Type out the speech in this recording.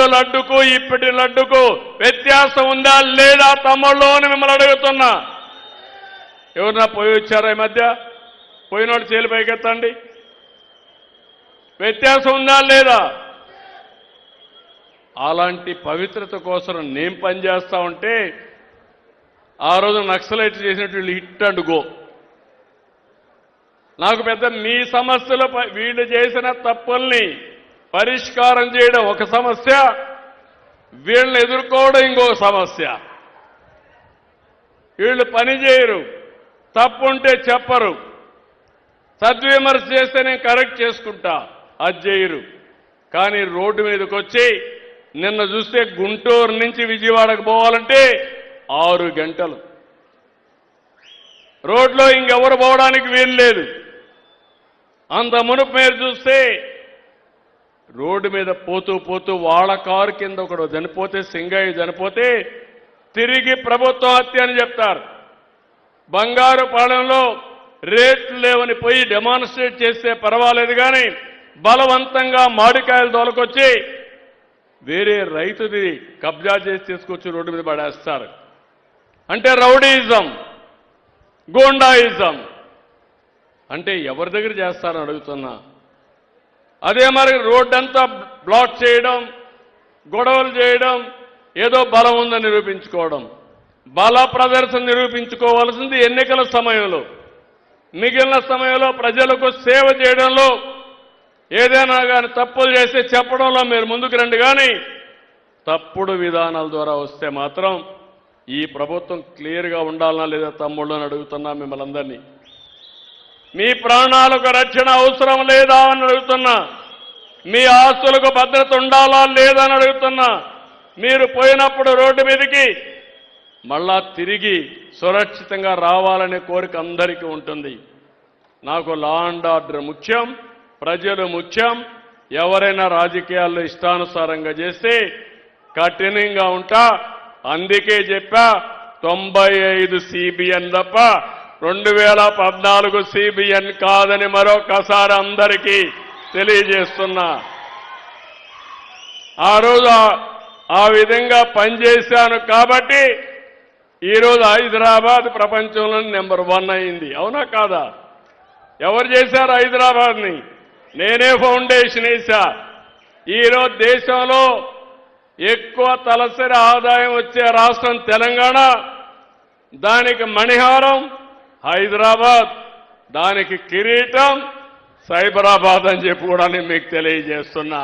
ముందు లడ్డుకు ఇప్పటి లడ్డుకు వ్యత్యాసం ఉందా లేదా తమ్ముళ్ళు అని మిమ్మల్ని అడుగుతున్నా. ఎవరన్నా పోయి వచ్చారా ఈ మధ్య? పోయినోడు చేలు పైకెత్తండి. వ్యత్యాసం ఉందా లేదా? అలాంటి పవిత్రత కోసం నేను పనిచేస్తా ఉంటే ఆ రోజు నక్సలైట్ చేసినట్టు హిట్ అండ్ గో. నాకు పెద్ద మీ సమస్యలు వీళ్ళు చేసిన తప్పుల్ని పరిష్కారం చేయడం ఒక సమస్య, వీళ్ళని ఎదుర్కోవడం ఇంకో సమస్య. వీళ్ళు పని చేయరు, తప్పుంటే చెప్పరు, సద్విమర్శ చేస్తే నేను కరెక్ట్ చేసుకుంటా, అది చేయరు. కానీ రోడ్డు మీదకి వచ్చి నిన్న చూస్తే గుంటూరు నుంచి విజయవాడకు పోవాలంటే 6 గంటలు రోడ్లో ఇంకెవరు పోవడానికి వీలు లేదు. అంత మునుపు మీరు చూస్తే రోడ్డు మీద పోతూ పోతూ వాళ్ళ కారు కింద ఒకడు చనిపోతే, సింగయ్య చనిపోతే తిరిగి ప్రభుత్వ హత్య అని చెప్తారు. బంగారుపాలెంలో రేట్లు లేవని పోయి డెమాన్స్ట్రేట్ చేస్తే పర్వాలేదు, కానీ బలవంతంగా మామిడికాయలు తోలుకొచ్చి వేరే రైతుది కబ్జా చేసి తీసుకొచ్చి రోడ్డు మీద పడేస్తారు. అంటే రౌడీయిజం, గూండాయిజం. అంటే ఎవరి దగ్గర చేస్తారని అడుగుతున్నా. అదే మరి రోడ్డంతా బ్లాక్ చేయడం, గొడవలు చేయడం, ఏదో బలం ఉందని నిరూపించుకోవడం. బల ప్రదర్శన నిరూపించుకోవాల్సింది ఎన్నికల సమయంలో. మిగిలిన సమయంలో ప్రజలకు సేవ చేయడంలో ఏదైనా కానీ తప్పులు చేస్తే చెప్పడంలో మీరు ముందుకు రండి. కానీ తప్పుడు విధానాల ద్వారా వస్తే మాత్రం ఈ ప్రభుత్వం క్లియర్గా ఉండాలనా లేదా తమ్ముళ్ళు అని అడుగుతున్నా మిమ్మల్ని అందరినీ. మీ ప్రాణాలకు రక్షణ అవసరం లేదా అని అడుగుతున్నా. మీ ఆస్తులకు భద్రత ఉండాలా లేదా అని అడుగుతున్నా. మీరు పోయినప్పుడు రోడ్డు మీదకి మళ్ళా తిరిగి సురక్షితంగా రావాలనే కోరిక అందరికీ ఉంటుంది. నాకు లా అండ్ ఆర్డర్ ముఖ్యం, ప్రజలు ముఖ్యం. ఎవరైనా రాజకీయాల్లో ఇష్టానుసారంగా చేస్తే కఠినంగా ఉంటా. అందుకే చెప్పా 95 CBN తప్ప 2014 CBN కాదని మరొకసారి అందరికీ తెలియజేస్తున్నా. ఆ రోజు ఆ విధంగా పనిచేశాను కాబట్టి ఈరోజు హైదరాబాద్ ప్రపంచంలో నెంబర్ 1 అయింది. అవునా కాదా? ఎవరు చేశారు హైదరాబాద్ని? నేనే ఫౌండేషన్ వేశా. ఈరోజు దేశంలో ఎక్కువ తలసరి ఆదాయం వచ్చే రాష్ట్రం తెలంగాణ, దానికి మణిహారం హైదరాబాద్, దానికి కిరీటం సైబరాబాద్ అని చెప్పి కూడా నేను మీకు తెలియజేస్తున్నా.